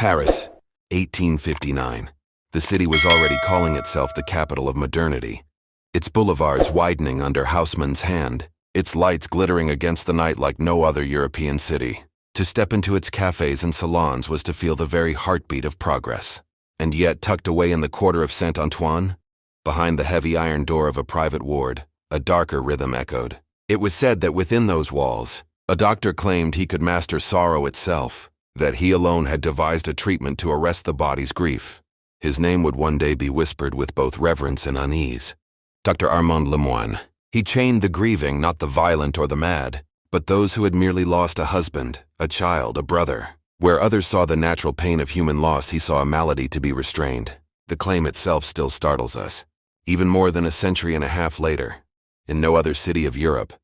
Paris, 1859. The city was already calling itself the capital of modernity. Its boulevards widening under Haussmann's hand, its lights glittering against the night like no other European city. To step into its cafes and salons was to feel the very heartbeat of progress. And yet, tucked away in the quarter of Saint-Antoine, behind the heavy iron door of a private ward, a darker rhythm echoed. It was said that within those walls, a doctor claimed he could master sorrow itself, that he alone had devised a treatment to arrest the body's grief. His name would one day be whispered with both reverence and unease. Dr. Armand Lemoine. He chained the grieving, not the violent or the mad, but those who had merely lost a husband, a child, a brother. Where others saw the natural pain of human loss, he saw a malady to be restrained. The claim itself still startles us. Even more than a century and a half later, in no other city of Europe,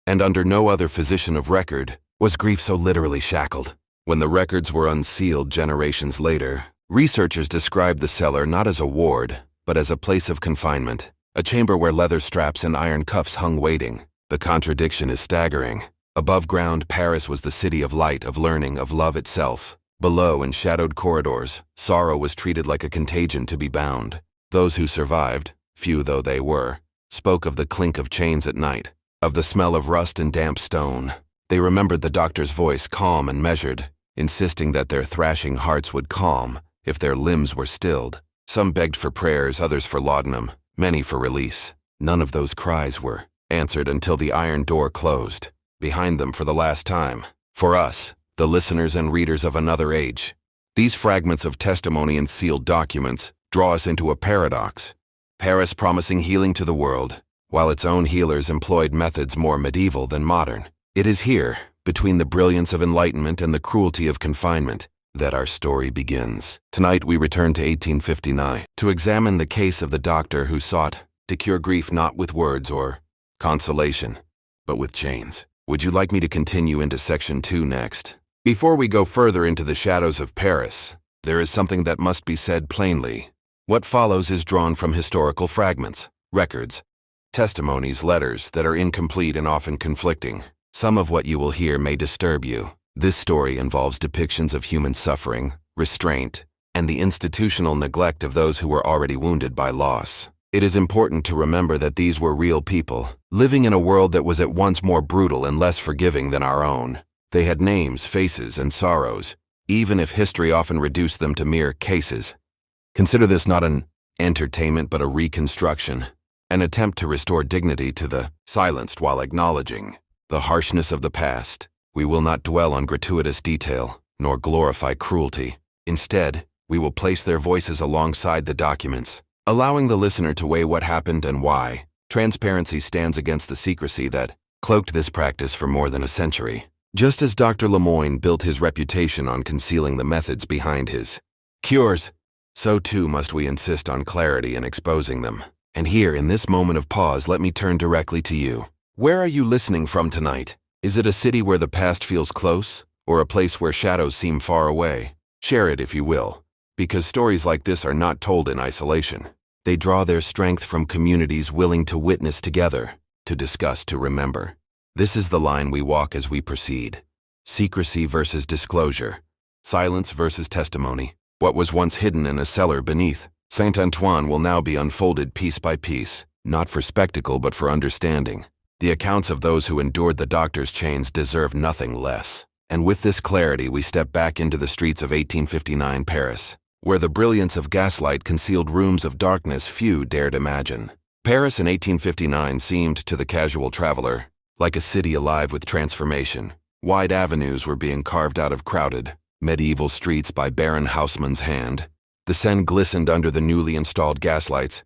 and under no other physician of record, was grief so literally shackled. When the records were unsealed generations later, researchers described the cellar not as a ward, but as a place of confinement, a chamber where leather straps and iron cuffs hung waiting. The contradiction is staggering. Above ground, Paris was the city of light, of learning, of love itself. Below, in shadowed corridors, sorrow was treated like a contagion to be bound. Those who survived, few though they were, spoke of the clink of chains at night, of the smell of rust and damp stone. They remembered the doctor's voice, calm and measured, insisting that their thrashing hearts would calm if their limbs were stilled. Some begged for prayers, others for laudanum, many for release. None of those cries were answered until the iron door closed behind them for the last time. For us, the listeners and readers of another age, these fragments of testimony and sealed documents draw us into a paradox. Paris promising healing to the world, while its own healers employed methods more medieval than modern. It is here, between the brilliance of enlightenment and the cruelty of confinement, that our story begins. Tonight we return to 1859 to examine the case of the doctor who sought to cure grief not with words or consolation, but with chains. Would you like me to continue into section 2 next? Before we go further into the shadows of Paris, there is something that must be said plainly. What follows is drawn from historical fragments, records, testimonies, letters that are incomplete and often conflicting. Some of what you will hear may disturb you. This story involves depictions of human suffering, restraint, and the institutional neglect of those who were already wounded by loss. It is important to remember that these were real people, living in a world that was at once more brutal and less forgiving than our own. They had names, faces, and sorrows, even if history often reduced them to mere cases. Consider this not an entertainment but a reconstruction, an attempt to restore dignity to the silenced while acknowledging the harshness of the past. We will not dwell on gratuitous detail, nor glorify cruelty. Instead, we will place their voices alongside the documents, allowing the listener to weigh what happened and why. Transparency stands against the secrecy that cloaked this practice for more than a century. Just as Dr. Lemoine built his reputation on concealing the methods behind his cures, so too must we insist on clarity in exposing them. And here, in this moment of pause, let me turn directly to you. Where are you listening from tonight? Is it a city where the past feels close, or a place where shadows seem far away? Share it if you will, because stories like this are not told in isolation. They draw their strength from communities willing to witness together, to discuss, to remember. This is the line we walk as we proceed. Secrecy versus disclosure. Silence versus testimony. What was once hidden in a cellar beneath Saint-Antoine will now be unfolded piece by piece, not for spectacle but for understanding. The accounts of those who endured the doctor's chains deserve nothing less. And with this clarity, we step back into the streets of 1859 Paris, where the brilliance of gaslight concealed rooms of darkness few dared imagine. Paris in 1859 seemed to the casual traveler like a city alive with transformation. Wide avenues were being carved out of crowded, medieval streets by Baron Haussmann's hand. The Seine glistened under the newly installed gaslights,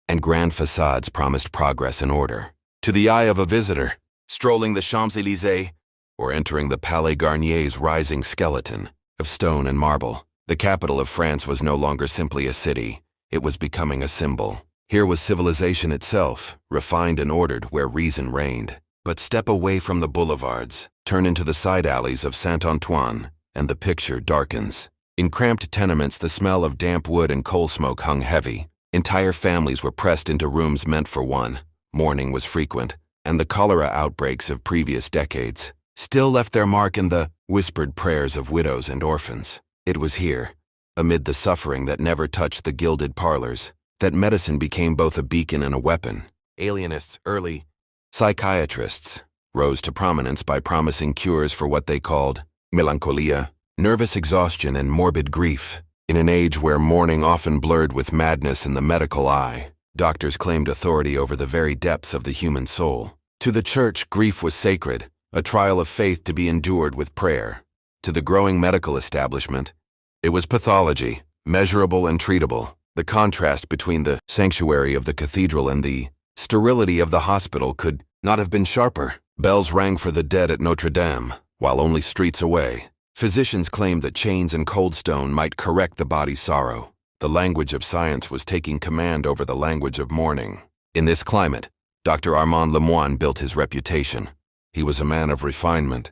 and grand facades promised progress and order. To the eye of a visitor, strolling the Champs-Élysées, or entering the Palais Garnier's rising skeleton of stone and marble, the capital of France was no longer simply a city, it was becoming a symbol. Here was civilization itself, refined and ordered where reason reigned. But step away from the boulevards, turn into the side alleys of Saint-Antoine, and the picture darkens. In cramped tenements, the smell of damp wood and coal smoke hung heavy. Entire families were pressed into rooms meant for one. Mourning was frequent, and the cholera outbreaks of previous decades still left their mark in the whispered prayers of widows and orphans. It was here, amid the suffering that never touched the gilded parlors, that medicine became both a beacon and a weapon. Alienists, early psychiatrists, rose to prominence by promising cures for what they called melancholia, nervous exhaustion, and morbid grief. In an age where mourning often blurred with madness in the medical eye, doctors claimed authority over the very depths of the human soul. To the church, grief was sacred, a trial of faith to be endured with prayer. To the growing medical establishment, it was pathology, measurable and treatable. The contrast between the sanctuary of the cathedral and the sterility of the hospital could not have been sharper. Bells rang for the dead at Notre Dame, while only streets away. Physicians claimed that chains and cold stone might correct the body's sorrow. The language of science was taking command over the language of mourning. In this climate, Dr. Armand Lemoine built his reputation. He was a man of refinement,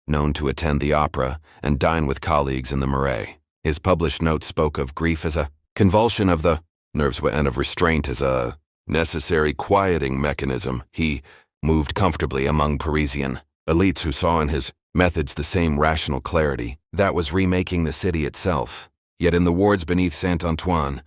known to attend the opera and dine with colleagues in the Marais. His published notes spoke of grief as a convulsion of the nerves and of restraint as a necessary quieting mechanism. He moved comfortably among Parisian elites who saw in his methods the same rational clarity that was remaking the city itself. Yet in the wards beneath Saint-Antoine,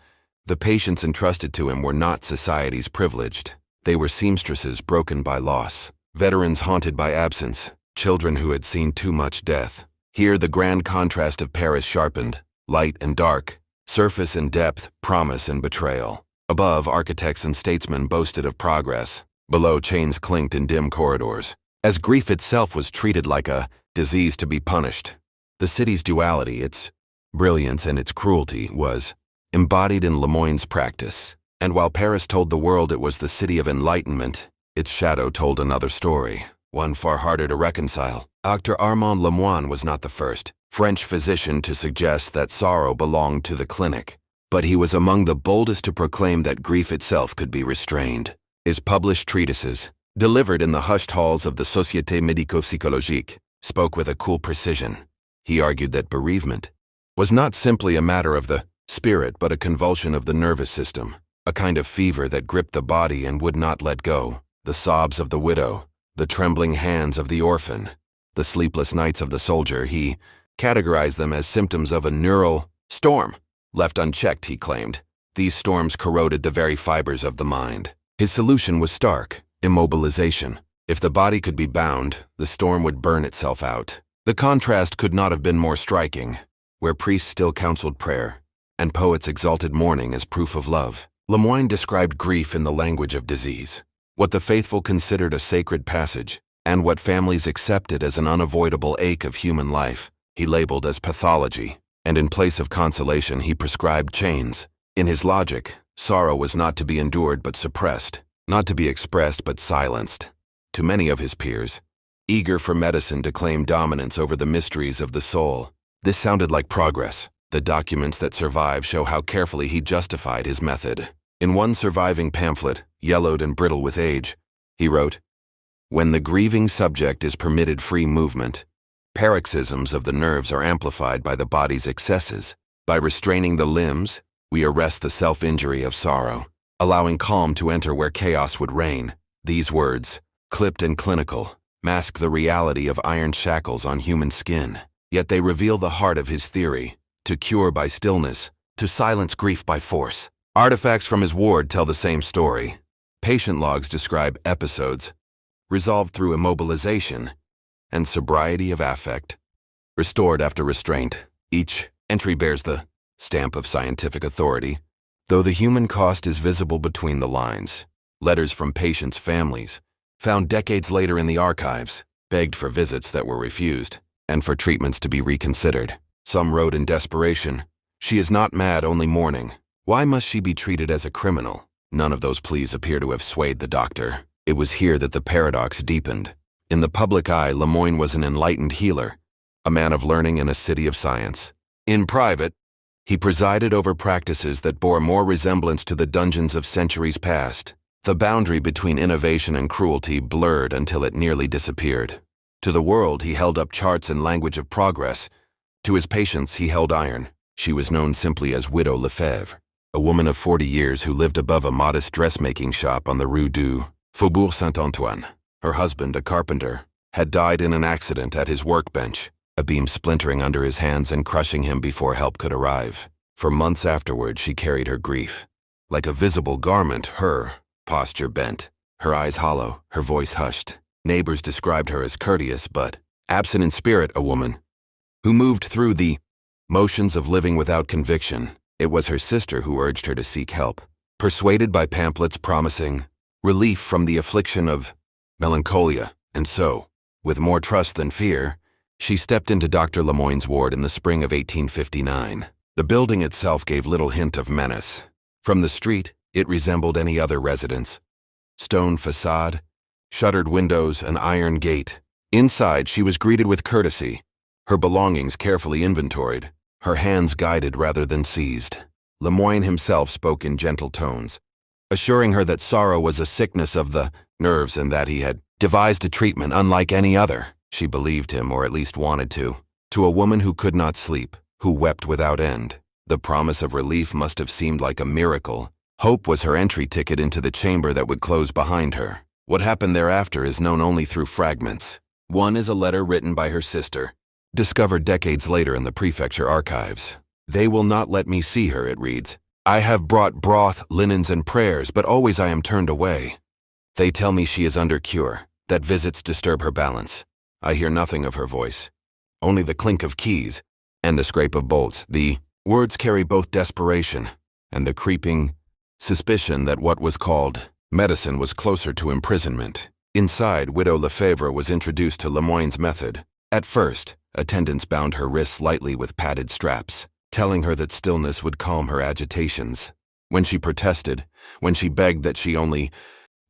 the patients entrusted to him were not society's privileged. They were seamstresses broken by loss, veterans haunted by absence, children who had seen too much death. Here the grand contrast of Paris sharpened, light and dark, surface and depth, promise and betrayal. Above, architects and statesmen boasted of progress. Below, chains clinked in dim corridors. As grief itself was treated like a disease to be punished, the city's duality, its brilliance and its cruelty, was embodied in Lemoine's practice. And while Paris told the world it was the city of enlightenment, its shadow told another story, one far harder to reconcile. Dr. Armand Lemoine was not the first French physician to suggest that sorrow belonged to the clinic, but he was among the boldest to proclaim that grief itself could be restrained. His published treatises, delivered in the hushed halls of the Société Médico-Psychologique, spoke with a cool precision. He argued that bereavement was not simply a matter of the spirit but a convulsion of the nervous system, a kind of fever that gripped the body and would not let go. The sobs of the widow, the trembling hands of the orphan, the sleepless nights of the soldier, he categorized them as symptoms of a neural storm. Left unchecked, he claimed, these storms corroded the very fibers of the mind. His solution was stark: immobilization. If the body could be bound, the storm would burn itself out. The contrast could not have been more striking, where priests still counseled prayer, and poets exalted mourning as proof of love. Lemoine described grief in the language of disease, what the faithful considered a sacred passage, and what families accepted as an unavoidable ache of human life, he labeled as pathology, and in place of consolation he prescribed chains. In his logic, sorrow was not to be endured but suppressed, not to be expressed but silenced. To many of his peers, eager for medicine to claim dominance over the mysteries of the soul, this sounded like progress. The documents that survive show how carefully he justified his method. In one surviving pamphlet, yellowed and brittle with age, he wrote, "When the grieving subject is permitted free movement, paroxysms of the nerves are amplified by the body's excesses. By restraining the limbs, we arrest the self-injury of sorrow, allowing calm to enter where chaos would reign." These words, clipped and clinical, mask the reality of iron shackles on human skin, yet they reveal the heart of his theory: to cure by stillness, to silence grief by force. Artifacts from his ward tell the same story. Patient logs describe episodes resolved through immobilization and sobriety of affect, restored after restraint. Each entry bears the stamp of scientific authority, though the human cost is visible between the lines. Letters from patients' families, found decades later in the archives, begged for visits that were refused, and for treatments to be reconsidered. Some wrote in desperation, "She is not mad, only mourning. Why must she be treated as a criminal?" None of those pleas appear to have swayed the doctor. It was here that the paradox deepened. In the public eye, Lemoine was an enlightened healer, a man of learning in a city of science. In private, he presided over practices that bore more resemblance to the dungeons of centuries past. The boundary between innovation and cruelty blurred until it nearly disappeared. To the world, he held up charts and language of progress. To his patients, he held iron. She was known simply as Widow Lefebvre, a woman of 40 years who lived above a modest dressmaking shop on the Rue du Faubourg Saint-Antoine. Her husband, a carpenter, had died in an accident at his workbench. a beam splintering under his hands and crushing him before help could arrive. For months afterward, she carried her grief. Like a visible garment, her posture bent, her eyes hollow, her voice hushed. Neighbors described her as courteous but absent in spirit, a woman who moved through the motions of living without conviction. It was her sister who urged her to seek help, persuaded by pamphlets promising relief from the affliction of melancholia, and so, with more trust than fear, she stepped into Dr. Lemoine's ward in the spring of 1859. The building itself gave little hint of menace. From the street, it resembled any other residence. Stone facade, shuttered windows, an iron gate. Inside, she was greeted with courtesy, her belongings carefully inventoried, her hands guided rather than seized. Lemoine himself spoke in gentle tones, assuring her that sorrow was a sickness of the nerves and that he had devised a treatment unlike any other. She believed him, or at least wanted to. To a woman who could not sleep, who wept without end, the promise of relief must have seemed like a miracle. Hope was her entry ticket into the chamber that would close behind her. What happened thereafter is known only through fragments. One is a letter written by her sister, discovered decades later in the prefecture archives. "They will not let me see her," it reads. "I have brought broth, linens, and prayers, but always I am turned away. They tell me she is under cure, that visits disturb her balance. I hear nothing of her voice, only the clink of keys and the scrape of bolts. The words carry both desperation and the creeping suspicion that what was called medicine was closer to imprisonment." Inside, Widow Lefebvre was introduced to Lemoine's method. At first, attendants bound her wrists lightly with padded straps, telling her that stillness would calm her agitations. When she protested, when she begged that she only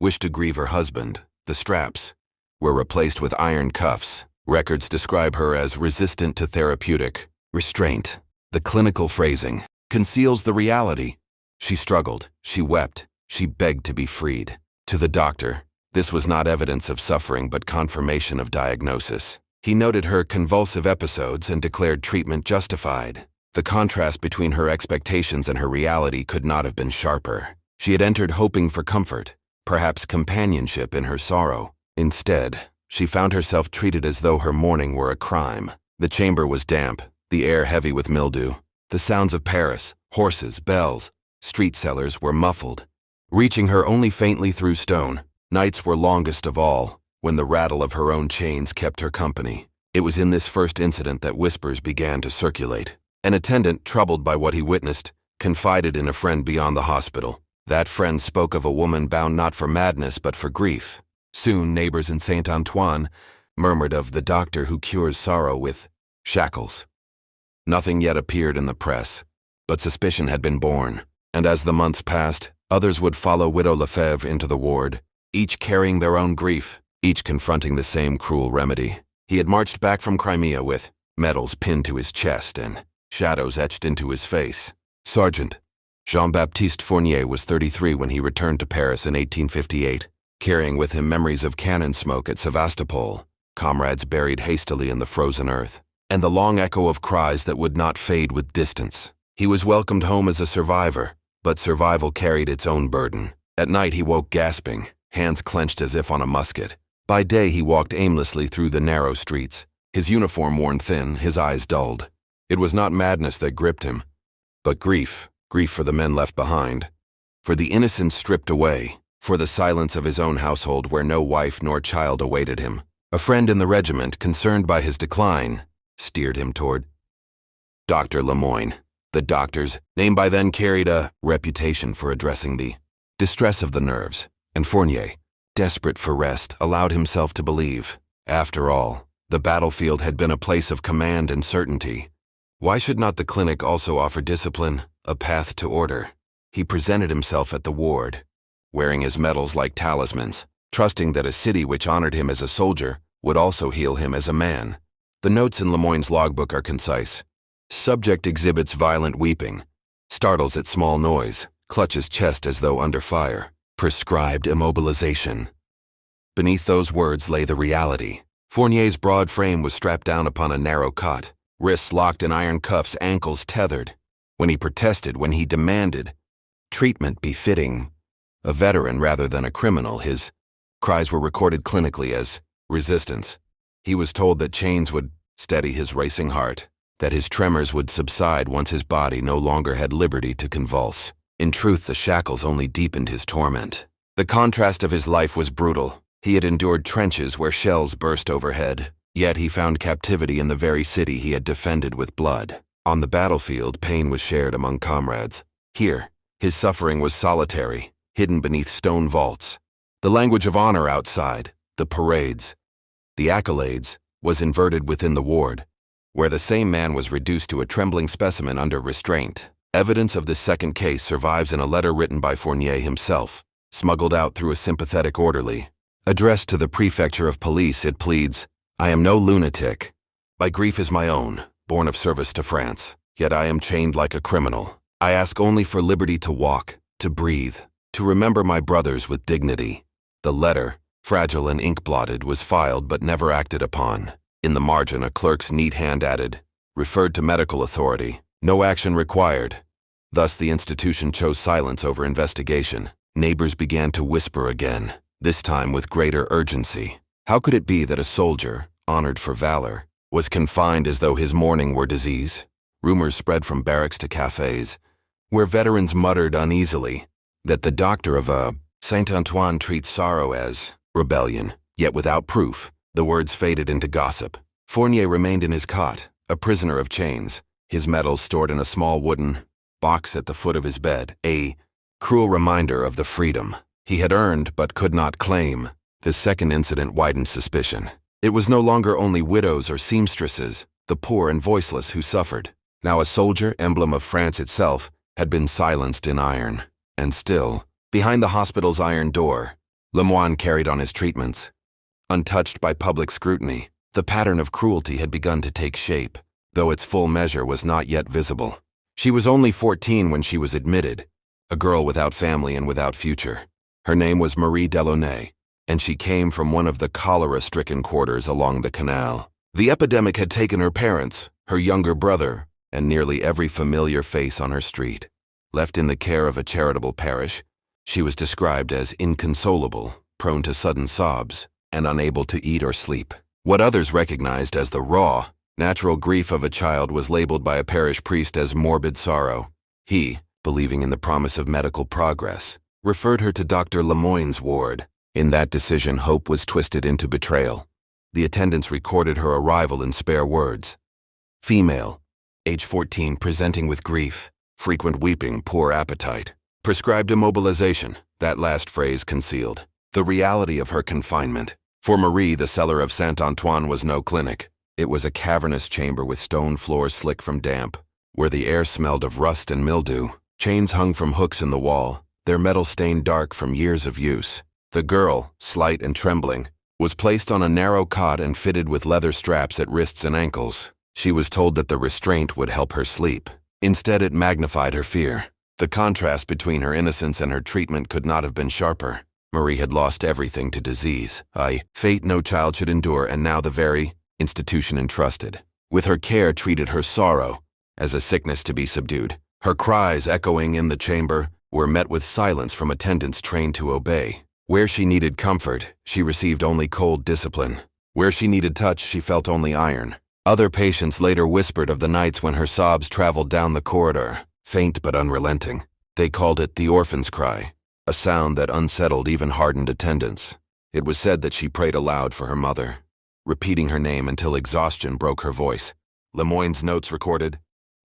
wished to grieve her husband, the straps were replaced with iron cuffs. Records describe her as resistant to therapeutic restraint. The clinical phrasing conceals the reality. She struggled, she wept, she begged to be freed. To the doctor, this was not evidence of suffering but confirmation of diagnosis. He noted her convulsive episodes and declared treatment justified. The contrast between her expectations and her reality could not have been sharper. She had entered hoping for comfort, perhaps companionship in her sorrow. Instead, she found herself treated as though her mourning were a crime. The chamber was damp, the air heavy with mildew. The sounds of Paris, horses, bells, street sellers were muffled, reaching her only faintly through stone. Nights were longest of all, when the rattle of her own chains kept her company. It was in this first incident that whispers began to circulate. An attendant, troubled by what he witnessed, confided in a friend beyond the hospital. That friend spoke of a woman bound not for madness but for grief. Soon, neighbors in Saint Antoine murmured of the doctor who cures sorrow with shackles. Nothing yet appeared in the press, but suspicion had been born, and as the months passed, others would follow Widow Lefebvre into the ward, each carrying their own grief, each confronting the same cruel remedy. He had marched back from Crimea with medals pinned to his chest and shadows etched into his face. Sergeant Jean-Baptiste Fournier was 33 when he returned to Paris in 1858, carrying with him memories of cannon smoke at Sevastopol, comrades buried hastily in the frozen earth, and the long echo of cries that would not fade with distance. He was welcomed home as a survivor, but survival carried its own burden. At night he woke gasping, hands clenched as if on a musket. By day he walked aimlessly through the narrow streets, his uniform worn thin, his eyes dulled. It was not madness that gripped him, but grief for the men left behind, for the innocence stripped away, for the silence of his own household where no wife nor child awaited him. A friend in the regiment, concerned by his decline, steered him toward Dr. Lemoine. The doctor's name by then carried a reputation for addressing the distress of the nerves, and Fournier, desperate for rest, allowed himself to believe. After all, the battlefield had been a place of command and certainty. Why should not the clinic also offer discipline, a path to order? He presented himself at the ward, wearing his medals like talismans, trusting that a city which honored him as a soldier would also heal him as a man. The notes in Lemoine's logbook are concise. Subject exhibits violent weeping, startles at small noise, clutches chest as though under fire. Prescribed immobilization. Beneath those words lay the reality. Fournier's broad frame was strapped down upon a narrow cot, wrists locked in iron cuffs, ankles tethered. When he protested, when he demanded treatment befitting a veteran rather than a criminal, his cries were recorded clinically as resistance. He was told that chains would steady his racing heart, that his tremors would subside once his body no longer had liberty to convulse. In truth, the shackles only deepened his torment. The contrast of his life was brutal. He had endured trenches where shells burst overhead, yet he found captivity in the very city he had defended with blood. On the battlefield, pain was shared among comrades. Here, his suffering was solitary, hidden beneath stone vaults. The language of honor outside, the parades, the accolades, was inverted within the ward, where the same man was reduced to a trembling specimen under restraint. Evidence of this second case survives in a letter written by Fournier himself, smuggled out through a sympathetic orderly. Addressed to the prefecture of police, it pleads, "I am no lunatic. My grief is my own, born of service to France, yet I am chained like a criminal. I ask only for liberty to walk, to breathe, to remember my brothers with dignity." The letter, fragile and ink-blotted, was filed but never acted upon. In the margin, a clerk's neat hand added, "Referred to medical authority. No action required." Thus the institution chose silence over investigation. Neighbors began to whisper again, this time with greater urgency. How could it be that a soldier, honored for valor, was confined as though his mourning were disease? Rumors spread from barracks to cafes, where veterans muttered uneasily that the doctor of Saint-Antoine treats sorrow as rebellion, yet without proof. The words faded into gossip. Fournier remained in his cot, a prisoner of chains, his medals stored in a small wooden box at the foot of his bed, a cruel reminder of the freedom he had earned but could not claim. This second incident widened suspicion. It was no longer only widows or seamstresses, the poor and voiceless, who suffered. Now a soldier, emblem of France itself, had been silenced in iron. And still, behind the hospital's iron door, Lemoine carried on his treatments. Untouched by public scrutiny, the pattern of cruelty had begun to take shape, though its full measure was not yet visible. She was only 14 when she was admitted, a girl without family and without future. Her name was Marie Delaunay, and she came from one of the cholera-stricken quarters along the canal. The epidemic had taken her parents, her younger brother, and nearly every familiar face on her street. Left in the care of a charitable parish, she was described as inconsolable, prone to sudden sobs, and unable to eat or sleep. What others recognized as the raw, natural grief of a child was labeled by a parish priest as morbid sorrow. He, believing in the promise of medical progress, referred her to Dr. Lemoine's ward. In that decision, hope was twisted into betrayal. The attendants recorded her arrival in spare words. Female, age 14, presenting with grief, frequent weeping, poor appetite. Prescribed immobilization, that last phrase concealed the reality of her confinement. For Marie, the cellar of Saint-Antoine was no clinic. It was a cavernous chamber with stone floors slick from damp, where the air smelled of rust and mildew. Chains hung from hooks in the wall, their metal stained dark from years of use. The girl, slight and trembling, was placed on a narrow cot and fitted with leather straps at wrists and ankles. She was told that the restraint would help her sleep. Instead, it magnified her fear. The contrast between her innocence and her treatment could not have been sharper. Marie had lost everything to disease, fate no child should endure, and now the very institution entrusted with her care treated her sorrow as a sickness to be subdued. Her cries, echoing in the chamber, were met with silence from attendants trained to obey. Where she needed comfort, she received only cold discipline. Where she needed touch, she felt only iron. Other patients later whispered of the nights when her sobs traveled down the corridor, faint but unrelenting. They called it the orphan's cry, a sound that unsettled even hardened attendants. It was said that she prayed aloud for her mother, repeating her name until exhaustion broke her voice. Lemoine's notes recorded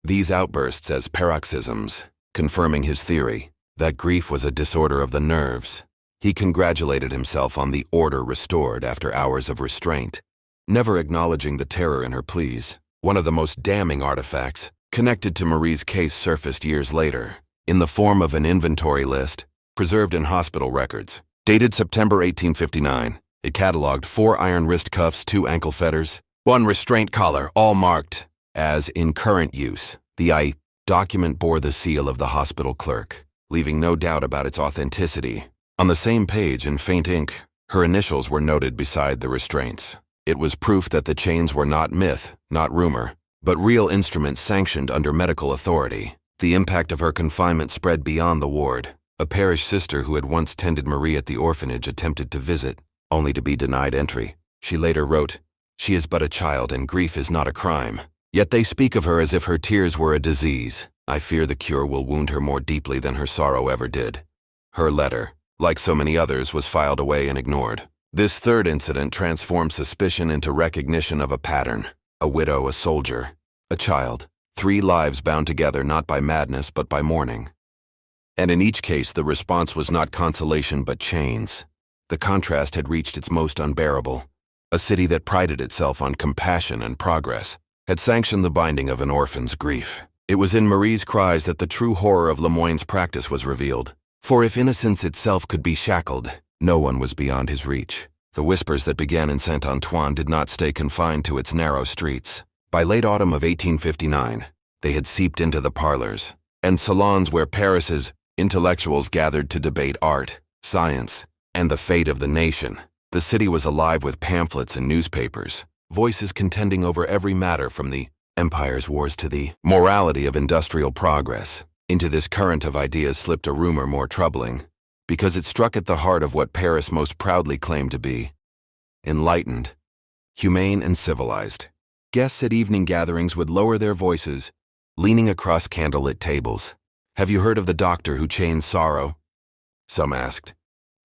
these outbursts as paroxysms, confirming his theory that grief was a disorder of the nerves. He congratulated himself on the order restored after hours of restraint, never acknowledging the terror in her pleas. One of the most damning artifacts connected to Marie's case surfaced years later, in the form of an inventory list preserved in hospital records. Dated September 1859, it cataloged 4 iron wrist cuffs, 2 ankle fetters, 1 restraint collar, all marked as in current use. The document bore the seal of the hospital clerk, leaving no doubt about its authenticity. On the same page, in faint ink, her initials were noted beside the restraints. It was proof that the chains were not myth, not rumor, but real instruments sanctioned under medical authority. The impact of her confinement spread beyond the ward. A parish sister who had once tended Marie at the orphanage attempted to visit, only to be denied entry. She later wrote, She is but a child and grief is not a crime. Yet they speak of her as if her tears were a disease. I fear the cure will wound her more deeply than her sorrow ever did. Her letter, like so many others, was filed away and ignored. This third incident transformed suspicion into recognition of a pattern. A widow, a soldier, a child. 3 lives bound together not by madness but by mourning. And in each case the response was not consolation but chains. The contrast had reached its most unbearable. A city that prided itself on compassion and progress had sanctioned the binding of an orphan's grief. It was in Marie's cries that the true horror of Lemoine's practice was revealed. For if innocence itself could be shackled, no one was beyond his reach. The whispers that began in Saint-Antoine did not stay confined to its narrow streets. By late autumn of 1859, they had seeped into the parlors and salons where Paris's intellectuals gathered to debate art, science, and the fate of the nation. The city was alive with pamphlets and newspapers, voices contending over every matter from the empire's wars to the morality of industrial progress. Into this current of ideas slipped a rumor more troubling, because it struck at the heart of what Paris most proudly claimed to be: enlightened, humane, and civilized. Guests at evening gatherings would lower their voices, leaning across candlelit tables. "Have you heard of the doctor who chains sorrow?" some asked.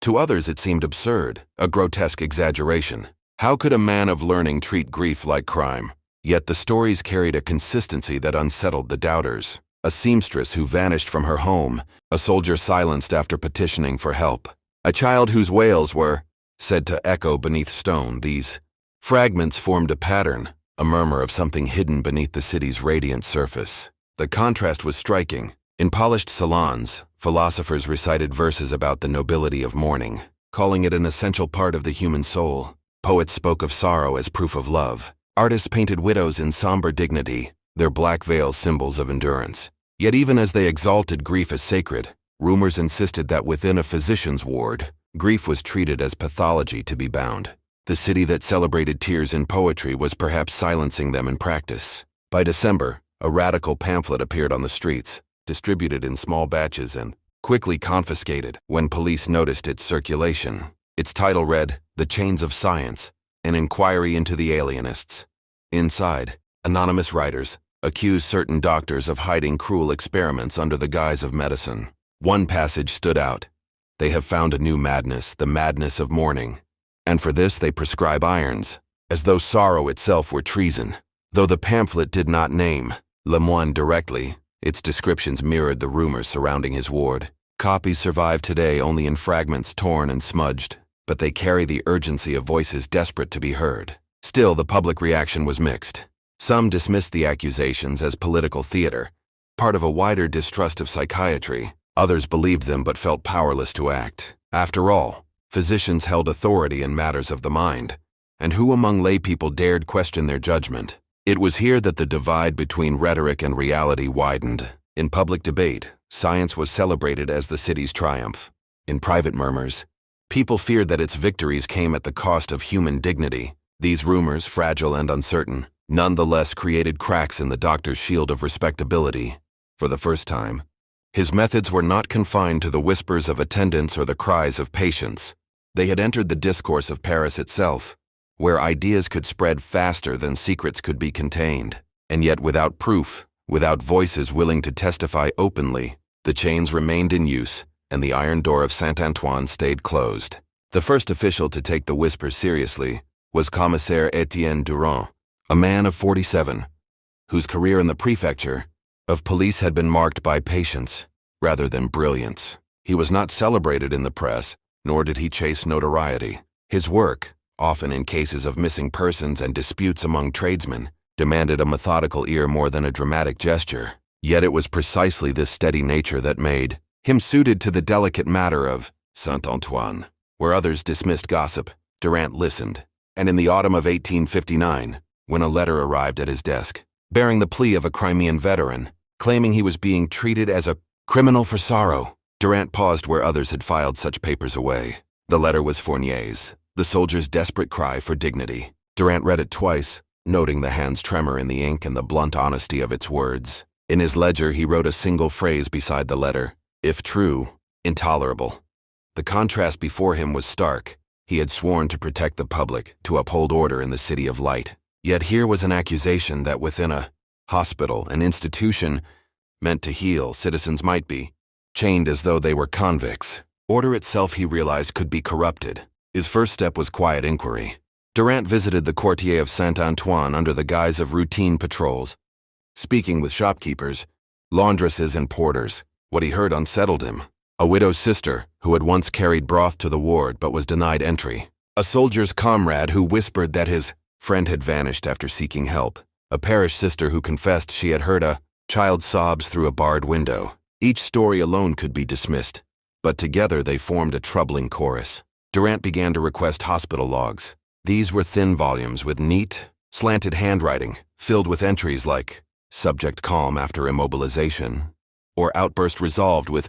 To others it seemed absurd, a grotesque exaggeration. How could a man of learning treat grief like crime? Yet the stories carried a consistency that unsettled the doubters. A seamstress who vanished from her home, a soldier silenced after petitioning for help, a child whose wails were said to echo beneath stone. These fragments formed a pattern, a murmur of something hidden beneath the city's radiant surface. The contrast was striking. In polished salons, philosophers recited verses about the nobility of mourning, calling it an essential part of the human soul. Poets spoke of sorrow as proof of love. Artists painted widows in somber dignity, their black veils symbols of endurance. Yet even as they exalted grief as sacred, rumors insisted that within a physician's ward, grief was treated as pathology to be bound. The city that celebrated tears in poetry was perhaps silencing them in practice. By December, a radical pamphlet appeared on the streets, distributed in small batches and quickly confiscated when police noticed its circulation. Its title read, "The Chains of Science, an Inquiry into the Alienists." Inside, anonymous writers accused certain doctors of hiding cruel experiments under the guise of medicine. One passage stood out. "They have found a new madness, the madness of mourning. And for this they prescribe irons, as though sorrow itself were treason." Though the pamphlet did not name Lemoine directly, its descriptions mirrored the rumors surrounding his ward. Copies survive today only in fragments torn and smudged, but they carry the urgency of voices desperate to be heard. Still, the public reaction was mixed. Some dismissed the accusations as political theater, part of a wider distrust of psychiatry. Others believed them but felt powerless to act. After all, physicians held authority in matters of the mind, and who among laypeople dared question their judgment? It was here that the divide between rhetoric and reality widened. In public debate, science was celebrated as the city's triumph. In private murmurs, people feared that its victories came at the cost of human dignity. These rumors, fragile and uncertain, nonetheless created cracks in the doctor's shield of respectability. For the first time, his methods were not confined to the whispers of attendants or the cries of patients. They had entered the discourse of Paris itself, where ideas could spread faster than secrets could be contained. And yet without proof, without voices willing to testify openly, the chains remained in use, and the iron door of Saint-Antoine stayed closed. The first official to take the whispers seriously was Commissaire Etienne Durand, a man of 47, whose career in the prefecture of police had been marked by patience rather than brilliance. He was not celebrated in the press, nor did he chase notoriety. His work, often in cases of missing persons and disputes among tradesmen, demanded a methodical ear more than a dramatic gesture. Yet it was precisely this steady nature that made him suited to the delicate matter of Saint-Antoine. Where others dismissed gossip, Durand listened, and in the autumn of 1859, when a letter arrived at his desk, bearing the plea of a Crimean veteran, claiming he was being treated as a criminal for sorrow, Durand paused where others had filed such papers away. The letter was Fournier's, the soldier's desperate cry for dignity. Durand read it twice, noting the hand's tremor in the ink and the blunt honesty of its words. In his ledger, he wrote a single phrase beside the letter: "If true, intolerable." The contrast before him was stark. He had sworn to protect the public, to uphold order in the city of light. Yet here was an accusation that within a hospital, an institution meant to heal, citizens might be chained as though they were convicts. Order itself, he realized, could be corrupted. His first step was quiet inquiry. Durant visited the Quartier of Saint-Antoine under the guise of routine patrols, speaking with shopkeepers, laundresses, and porters. What he heard unsettled him. A widow's sister who had once carried broth to the ward but was denied entry. A soldier's comrade who whispered that his friend had vanished after seeking help. A parish sister who confessed she had heard a child's sobs through a barred window. Each story alone could be dismissed, but together they formed a troubling chorus. Durant began to request hospital logs. These were thin volumes with neat, slanted handwriting, filled with entries like subject calm after immobilization, or outburst resolved with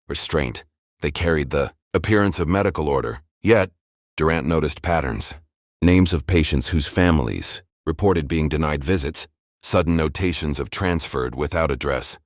restraint. They carried the appearance of medical order. Yet, Durant noticed patterns. Names of patients whose families reported being denied visits, sudden notations of transferred without address,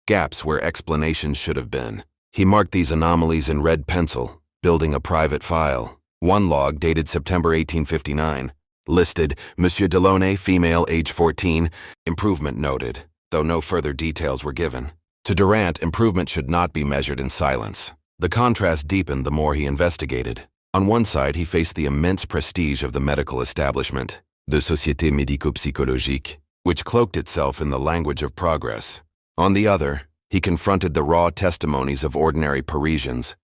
gaps where explanations should have been. He marked these anomalies in red pencil, building a private file. One log, dated September 1859, listed Monsieur Delaunay, female, age 14, improvement noted, though no further details were given. To Durant, improvement should not be measured in silence. The contrast deepened the more he investigated. On one side, he faced the immense prestige of the medical establishment, the Société médico-psychologique, which cloaked itself in the language of progress. On the other, he confronted the raw testimonies of ordinary Parisians,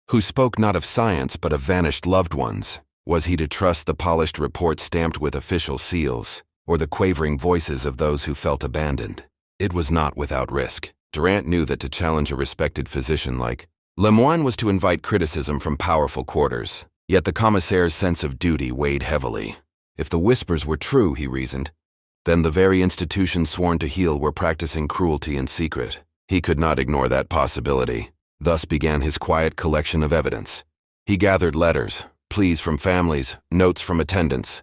who spoke not of science but of vanished loved ones. Was he to trust the polished reports stamped with official seals, or the quavering voices of those who felt abandoned? It was not without risk. Durant knew that to challenge a respected physician like Lemoine was to invite criticism from powerful quarters. Yet the commissaire's sense of duty weighed heavily. If the whispers were true, he reasoned, then the very institutions sworn to heal were practicing cruelty in secret. He could not ignore that possibility. Thus began his quiet collection of evidence. He gathered letters, pleas from families, notes from attendants,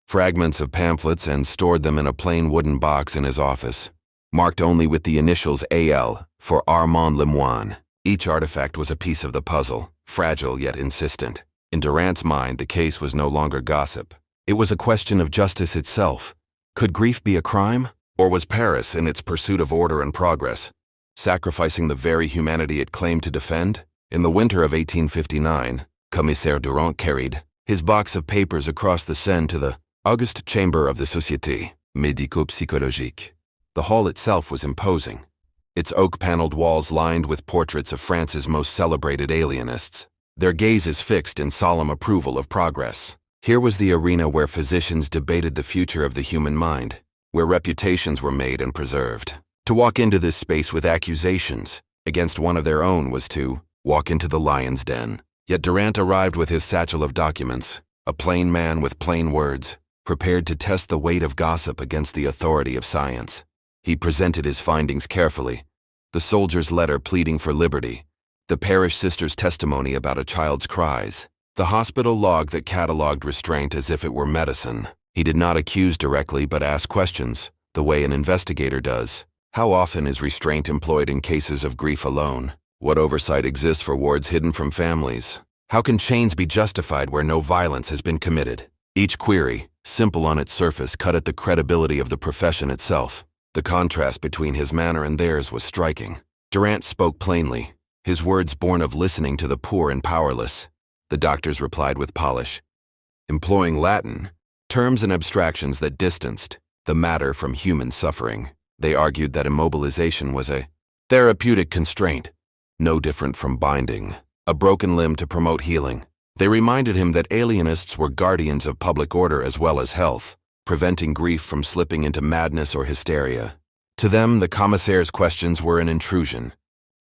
fragments of pamphlets, and stored them in a plain wooden box in his office, marked only with the initials AL for Armand Lemoine. Each artifact was a piece of the puzzle, fragile yet insistent. In Durant's mind, the case was no longer gossip. It was a question of justice itself. Could grief be a crime? Or was Paris, in its pursuit of order and progress, sacrificing the very humanity it claimed to defend? In the winter of 1859, Commissaire Durant carried his box of papers across the Seine to the august chamber of the Société médico-psychologique. The hall itself was imposing, its oak-paneled walls lined with portraits of France's most celebrated alienists, their gazes fixed in solemn approval of progress. Here was the arena where physicians debated the future of the human mind, where reputations were made and preserved. To walk into this space with accusations against one of their own was to walk into the lion's den. Yet Durant arrived with his satchel of documents, a plain man with plain words, prepared to test the weight of gossip against the authority of science. He presented his findings carefully: the soldier's letter pleading for liberty, the parish sister's testimony about a child's cries, the hospital log that catalogued restraint as if it were medicine. He did not accuse directly but asked questions, the way an investigator does. How often is restraint employed in cases of grief alone? What oversight exists for wards hidden from families? How can chains be justified where no violence has been committed? Each query, simple on its surface, cut at the credibility of the profession itself. The contrast between his manner and theirs was striking. Durant spoke plainly, his words born of listening to the poor and powerless. The doctors replied with polish, employing Latin, terms and abstractions that distanced the matter from human suffering. They argued that immobilization was a therapeutic constraint, no different from binding a broken limb to promote healing. They reminded him that alienists were guardians of public order as well as health, preventing grief from slipping into madness or hysteria. To them, the commissaire's questions were an intrusion,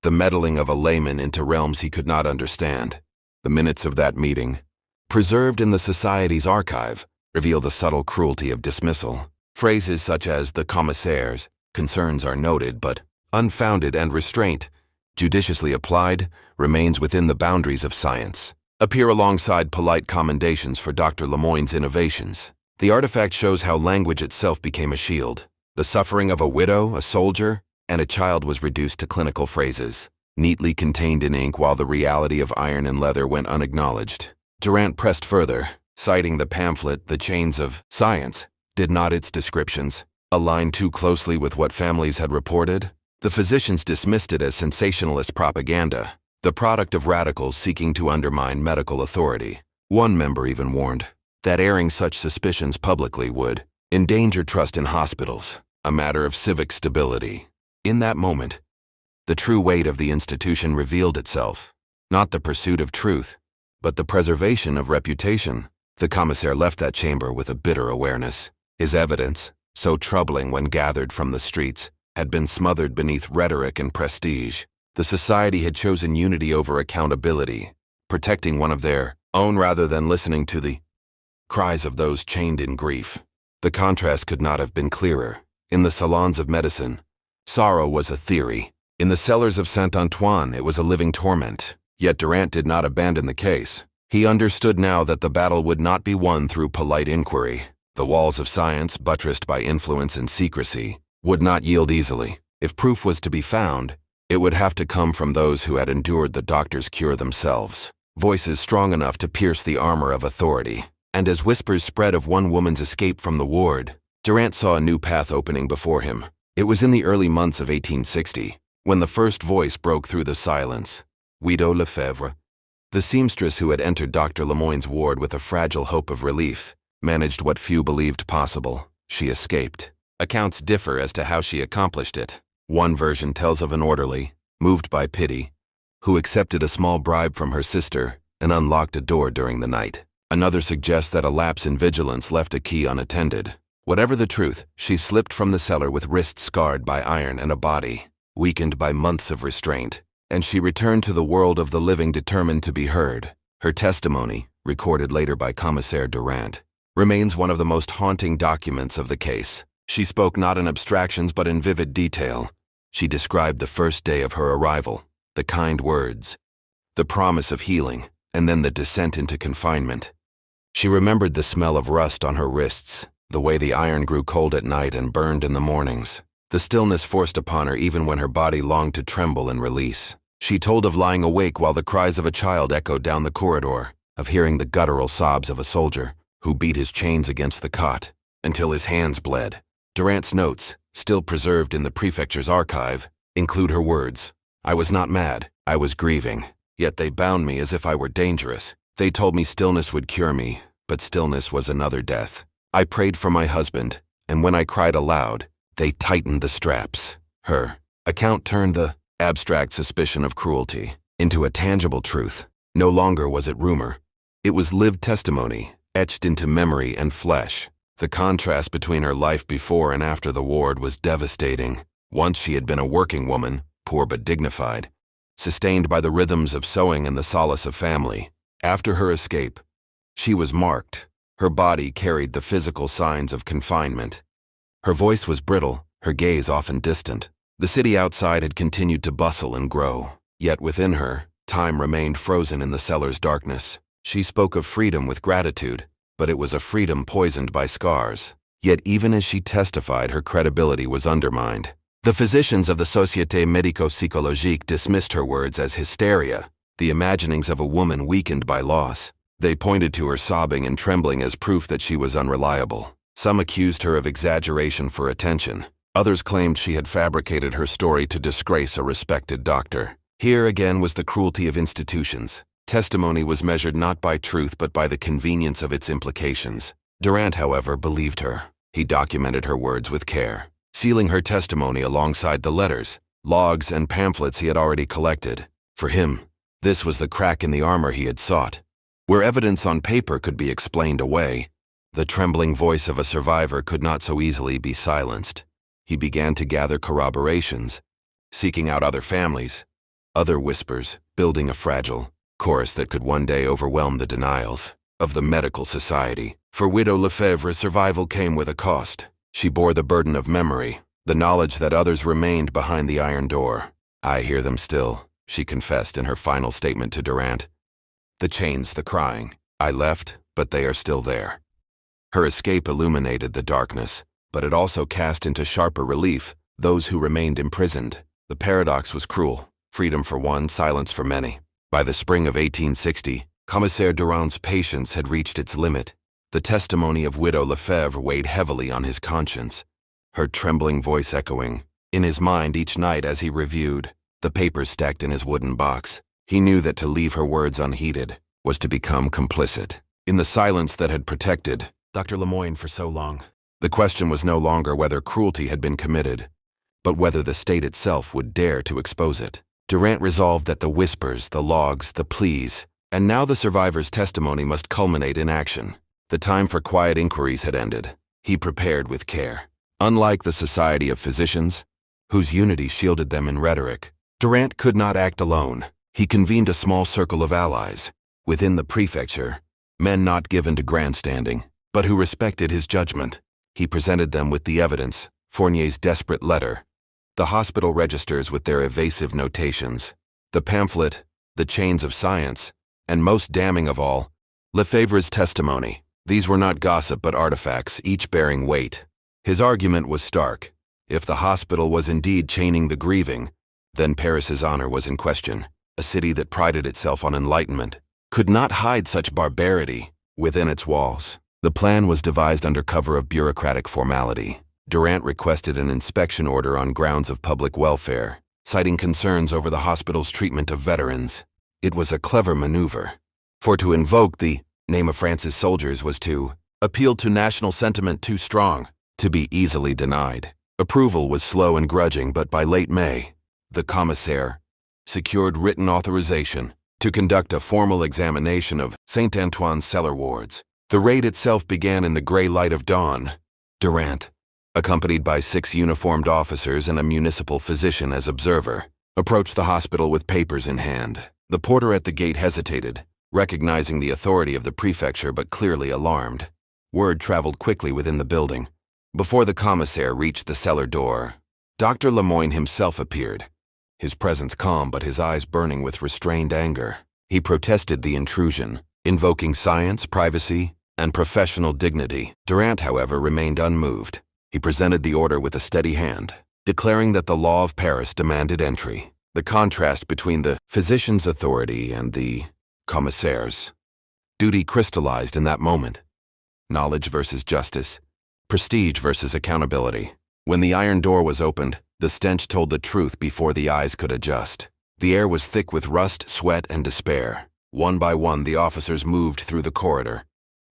the meddling of a layman into realms he could not understand. The minutes of that meeting, preserved in the Society's archive, reveal the subtle cruelty of dismissal. Phrases such as the commissaire's concerns are noted but unfounded, and restraint, judiciously applied, remains within the boundaries of science, appear alongside polite commendations for Dr. Lemoine's innovations. The artifact shows how language itself became a shield. The suffering of a widow, a soldier, and a child was reduced to clinical phrases, neatly contained in ink, while the reality of iron and leather went unacknowledged. Durant pressed further, citing the pamphlet The Chains of Science. Did not its descriptions align too closely with what families had reported? The physicians dismissed it as sensationalist propaganda, the product of radicals seeking to undermine medical authority. One member even warned that airing such suspicions publicly would endanger trust in hospitals, a matter of civic stability. In that moment, the true weight of the institution revealed itself, not the pursuit of truth, but the preservation of reputation. The commissaire left that chamber with a bitter awareness. His evidence, so troubling when gathered from the streets, had been smothered beneath rhetoric and prestige. The society had chosen unity over accountability, protecting one of their own rather than listening to the cries of those chained in grief. The contrast could not have been clearer. In the salons of medicine, sorrow was a theory. In the cellars of Saint-Antoine, it was a living torment. Yet Durant did not abandon the case. He understood now that the battle would not be won through polite inquiry. The walls of science, buttressed by influence and secrecy, would not yield easily. If proof was to be found, it would have to come from those who had endured the doctor's cure themselves. Voices strong enough to pierce the armor of authority. And as whispers spread of one woman's escape from the ward, Durant saw a new path opening before him. It was in the early months of 1860, when the first voice broke through the silence. Widow Lefebvre, the seamstress who had entered Dr. Lemoine's ward with a fragile hope of relief, managed what few believed possible. She escaped. Accounts differ as to how she accomplished it. One version tells of an orderly, moved by pity, who accepted a small bribe from her sister and unlocked a door during the night. Another suggests that a lapse in vigilance left a key unattended. Whatever the truth, she slipped from the cellar with wrists scarred by iron and a body weakened by months of restraint, and she returned to the world of the living determined to be heard. Her testimony, recorded later by Commissaire Durant, remains one of the most haunting documents of the case. She spoke not in abstractions but in vivid detail. She described the first day of her arrival, the kind words, the promise of healing, and then the descent into confinement. She remembered the smell of rust on her wrists, the way the iron grew cold at night and burned in the mornings, the stillness forced upon her even when her body longed to tremble and release. She told of lying awake while the cries of a child echoed down the corridor, of hearing the guttural sobs of a soldier who beat his chains against the cot until his hands bled. Durant's notes, still preserved in the prefecture's archive, include her words. I was not mad, I was grieving, yet they bound me as if I were dangerous. They told me stillness would cure me, but stillness was another death. I prayed for my husband, and when I cried aloud, they tightened the straps. Her account turned the abstract suspicion of cruelty into a tangible truth. No longer was it rumor. It was lived testimony, etched into memory and flesh. The contrast between her life before and after the ward was devastating. Once she had been a working woman, poor but dignified, sustained by the rhythms of sewing and the solace of family. After her escape, she was marked. Her body carried the physical signs of confinement. Her voice was brittle, her gaze often distant. The city outside had continued to bustle and grow, yet within her, time remained frozen in the cellar's darkness. She spoke of freedom with gratitude, but it was a freedom poisoned by scars. Yet even as she testified, her credibility was undermined. The physicians of the Société Médico-Psychologique dismissed her words as hysteria, the imaginings of a woman weakened by loss. They pointed to her sobbing and trembling as proof that she was unreliable. Some accused her of exaggeration for attention. Others claimed she had fabricated her story to disgrace a respected doctor. Here again was the cruelty of institutions. Testimony was measured not by truth but by the convenience of its implications. Durant, however, believed her. He documented her words with care, sealing her testimony alongside the letters, logs, and pamphlets he had already collected. For him, this was the crack in the armor he had sought. Where evidence on paper could be explained away, the trembling voice of a survivor could not so easily be silenced. He began to gather corroborations, seeking out other families, other whispers, building a fragile chorus that could one day overwhelm the denials of the medical society. For Widow Lefebvre, survival came with a cost. She bore the burden of memory, the knowledge that others remained behind the iron door. I hear them still, she confessed in her final statement to Durant. The chains, the crying. I left, but they are still there. Her escape illuminated the darkness, but it also cast into sharper relief those who remained imprisoned. The paradox was cruel. Freedom for one, silence for many. By the spring of 1860, Commissaire Durand's patience had reached its limit. The testimony of Widow Lefebvre weighed heavily on his conscience, her trembling voice echoing in his mind each night as he reviewed the papers stacked in his wooden box. He knew that to leave her words unheeded was to become complicit in the silence that had protected Dr. Lemoine for so long. The question was no longer whether cruelty had been committed, but whether the state itself would dare to expose it. Durand resolved that the whispers, the logs, the pleas, and now the survivor's testimony must culminate in action. The time for quiet inquiries had ended. He prepared with care. Unlike the Society of Physicians, whose unity shielded them in rhetoric, Durand could not act alone. He convened a small circle of allies within the prefecture, men not given to grandstanding, but who respected his judgment. He presented them with the evidence, Fournier's desperate letter, the hospital registers with their evasive notations, the pamphlet, the chains of science, and most damning of all, Lefebvre's testimony. These were not gossip but artifacts, each bearing weight. His argument was stark. If the hospital was indeed chaining the grieving, then Paris's honor was in question. A city that prided itself on enlightenment could not hide such barbarity within its walls. The plan was devised under cover of bureaucratic formality. Durand requested an inspection order on grounds of public welfare, citing concerns over the hospital's treatment of veterans. It was a clever maneuver, for to invoke the name of France's soldiers was to appeal to national sentiment too strong to be easily denied. Approval was slow and grudging, but by late May, the commissaire secured written authorization to conduct a formal examination of Saint Antoine's cellar wards. The raid itself began in the gray light of dawn. Durand, accompanied by 6 uniformed officers and a municipal physician as observer, approached the hospital with papers in hand. The porter at the gate hesitated, recognizing the authority of the prefecture but clearly alarmed. Word traveled quickly within the building. Before the commissaire reached the cellar door, Dr. Lemoine himself appeared, his presence calm but his eyes burning with restrained anger. He protested the intrusion, invoking science, privacy, and professional dignity. Durand, however, remained unmoved. He presented the order with a steady hand, declaring that the law of Paris demanded entry. The contrast between the physician's authority and the commissaire's duty crystallized in that moment. Knowledge versus justice, prestige versus accountability. When the iron door was opened, the stench told the truth before the eyes could adjust. The air was thick with rust, sweat, and despair. One by one, the officers moved through the corridor,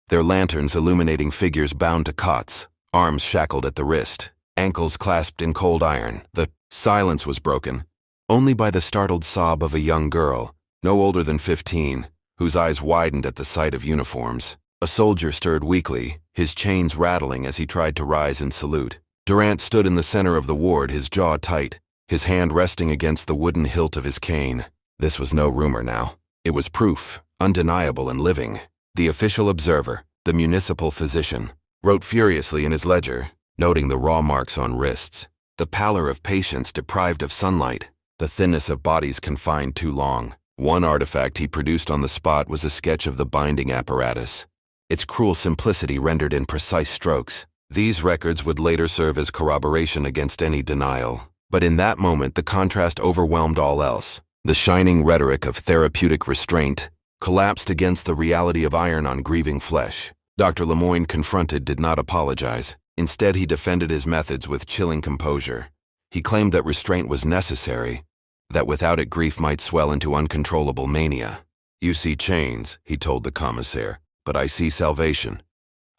their lanterns illuminating figures bound to cots, arms shackled at the wrist, ankles clasped in cold iron. The silence was broken only by the startled sob of a young girl, no older than 15, whose eyes widened at the sight of uniforms. A soldier stirred weakly, his chains rattling as he tried to rise and salute. Durand stood in the center of the ward, his jaw tight, his hand resting against the wooden hilt of his cane. This was no rumor now. It was proof, undeniable and living. The official observer, the municipal physician, wrote furiously in his ledger, noting the raw marks on wrists, the pallor of patients deprived of sunlight, the thinness of bodies confined too long. One artifact he produced on the spot was a sketch of the binding apparatus, its cruel simplicity rendered in precise strokes. These records would later serve as corroboration against any denial. But in that moment, the contrast overwhelmed all else. The shining rhetoric of therapeutic restraint collapsed against the reality of iron on grieving flesh. Dr. Lemoine, confronted, did not apologize. Instead, he defended his methods with chilling composure. He claimed that restraint was necessary, that without it grief might swell into uncontrollable mania. "You see chains," he told the commissaire, "but I see salvation.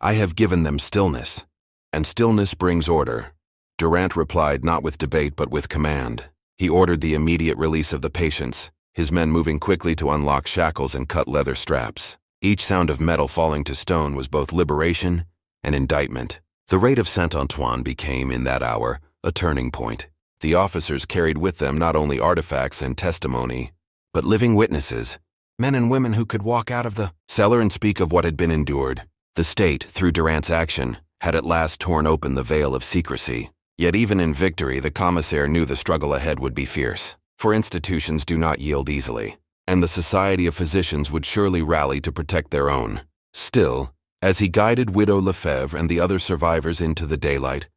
I have given them stillness, and stillness brings order." Durand replied not with debate but with command. He ordered the immediate release of the patients, his men moving quickly to unlock shackles and cut leather straps. Each sound of metal falling to stone was both liberation and indictment. The raid of Saint Antoine became, in that hour, a turning point. The officers carried with them not only artifacts and testimony, but living witnesses, men and women who could walk out of the cellar and speak of what had been endured. The state, through Durand's action, had at last torn open the veil of secrecy. Yet even in victory, the commissaire knew the struggle ahead would be fierce. For institutions do not yield easily, and the Society of Physicians would surely rally to protect their own. Still, as he guided Widow Lefebvre and the other survivors into the daylight,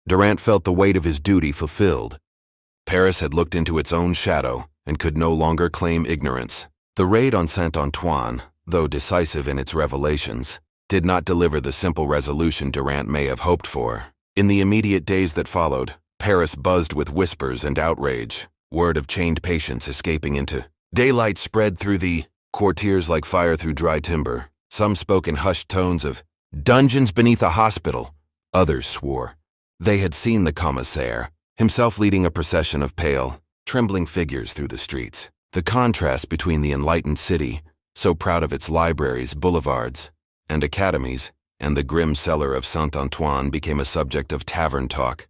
Durand felt the weight of his duty fulfilled. Paris had looked into its own shadow and could no longer claim ignorance. The raid on Saint Antoine, though decisive in its revelations, did not deliver the simple resolution Durant may have hoped for. In the immediate days that followed, Paris buzzed with whispers and outrage. Word of chained patients escaping into daylight spread through the quartiers like fire through dry timber. Some spoke in hushed tones of dungeons beneath a hospital. Others swore they had seen the commissaire, himself leading a procession of pale, trembling figures through the streets. The contrast between the enlightened city, so proud of its libraries, boulevards, and academies, and the grim cellar of Saint-Antoine became a subject of tavern talk,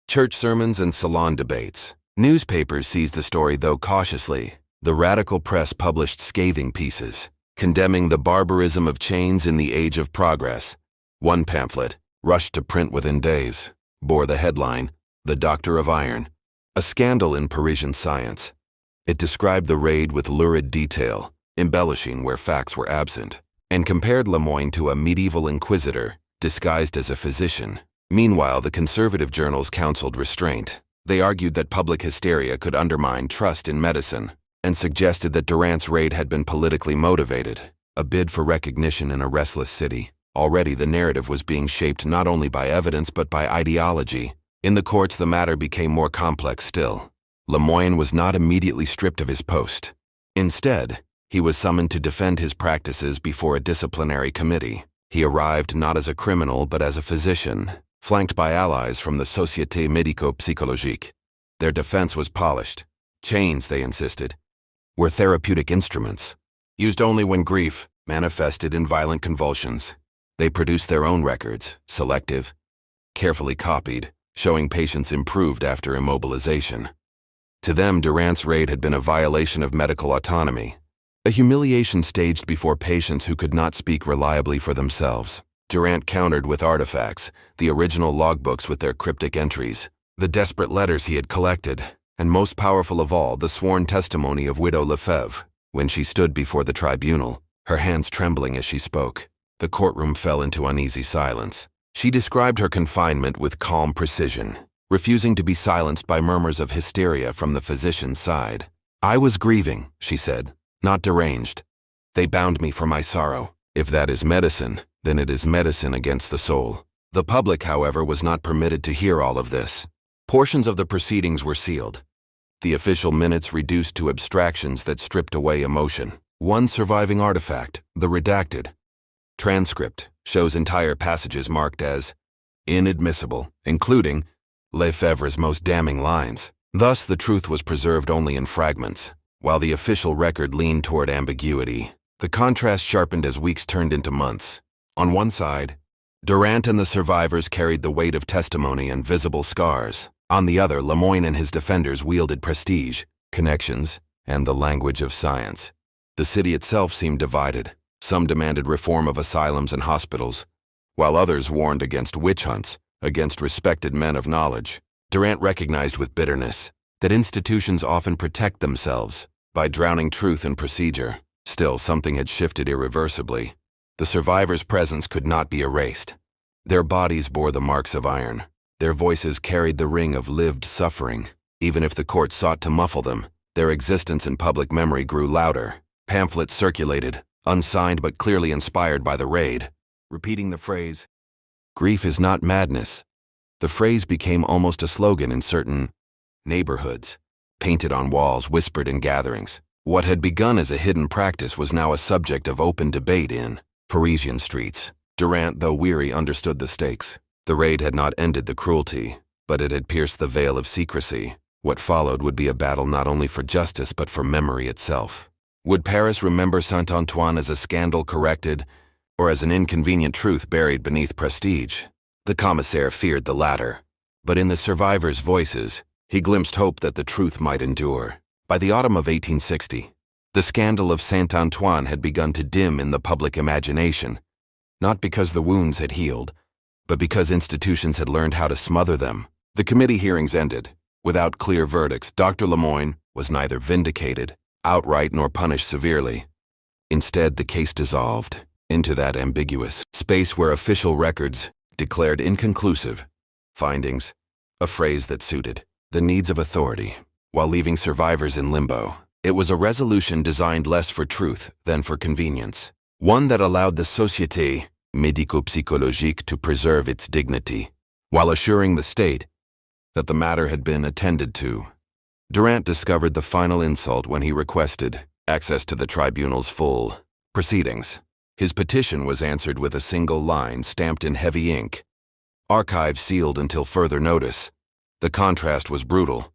church sermons, and salon debates. Newspapers seized the story, though cautiously. The radical press published scathing pieces, condemning the barbarism of chains in the age of progress. One pamphlet, rushed to print within days, bore the headline, "The Doctor of Iron," a scandal in Parisian science. It described the raid with lurid detail, embellishing where facts were absent, and compared Lemoine to a medieval inquisitor disguised as a physician. Meanwhile, the conservative journals counseled restraint. They argued that public hysteria could undermine trust in medicine, and suggested that Durant's raid had been politically motivated, a bid for recognition in a restless city. Already the narrative was being shaped not only by evidence but by ideology. In the courts, the matter became more complex still. Lemoine was not immediately stripped of his post. Instead, he was summoned to defend his practices before a disciplinary committee. He arrived not as a criminal but as a physician, flanked by allies from the Société Médico-Psychologique. Their defense was polished. Chains, they insisted, were therapeutic instruments, used only when grief manifested in violent convulsions. They produced their own records, selective, carefully copied, showing patients improved after immobilization. To them, Durant's raid had been a violation of medical autonomy, a humiliation staged before patients who could not speak reliably for themselves. Durant countered with artifacts, the original logbooks with their cryptic entries, the desperate letters he had collected, and most powerful of all, the sworn testimony of Widow Lefebvre. When she stood before the tribunal, her hands trembling as she spoke, the courtroom fell into uneasy silence. She described her confinement with calm precision, refusing to be silenced by murmurs of hysteria from the physician's side. "I was grieving," she said, "not deranged. They bound me for my sorrow. If that is medicine, then it is medicine against the soul." The public, however, was not permitted to hear all of this. Portions of the proceedings were sealed, the official minutes reduced to abstractions that stripped away emotion. One surviving artifact, the redacted transcript, shows entire passages marked as inadmissible, including Lefebvre's most damning lines. Thus, the truth was preserved only in fragments, while the official record leaned toward ambiguity. The contrast sharpened as weeks turned into months. On one side, Durant and the survivors carried the weight of testimony and visible scars. On the other, Lemoine and his defenders wielded prestige, connections, and the language of science. The city itself seemed divided. Some demanded reform of asylums and hospitals, while others warned against witch hunts, against respected men of knowledge. Durant recognized with bitterness that institutions often protect themselves by drowning truth in procedure. Still, something had shifted irreversibly. The survivors' presence could not be erased. Their bodies bore the marks of iron. Their voices carried the ring of lived suffering. Even if the court sought to muffle them, their existence in public memory grew louder. Pamphlets circulated, unsigned but clearly inspired by the raid, repeating the phrase, "Grief is not madness." The phrase became almost a slogan in certain neighborhoods, painted on walls, whispered in gatherings. What had begun as a hidden practice was now a subject of open debate in Parisian streets. Durant, though weary, understood the stakes. The raid had not ended the cruelty, but it had pierced the veil of secrecy. What followed would be a battle not only for justice but for memory itself. Would Paris remember Saint-Antoine as a scandal corrected, or as an inconvenient truth buried beneath prestige? The commissaire feared the latter, but in the survivors' voices, he glimpsed hope that the truth might endure. By the autumn of 1860, the scandal of Saint-Antoine had begun to dim in the public imagination, not because the wounds had healed, but because institutions had learned how to smother them. The committee hearings ended. Without clear verdicts, Dr. Lemoine was neither vindicated outright nor punished severely. Instead, the case dissolved into that ambiguous space where official records declared inconclusive findings, a phrase that suited the needs of authority, while leaving survivors in limbo. It was a resolution designed less for truth than for convenience. one that allowed the Société médico-psychologique to preserve its dignity, while assuring the state that the matter had been attended to. Durant discovered the final insult when he requested access to the tribunal's full proceedings. His petition was answered with a single line stamped in heavy ink. Archives sealed until further notice. The contrast was brutal.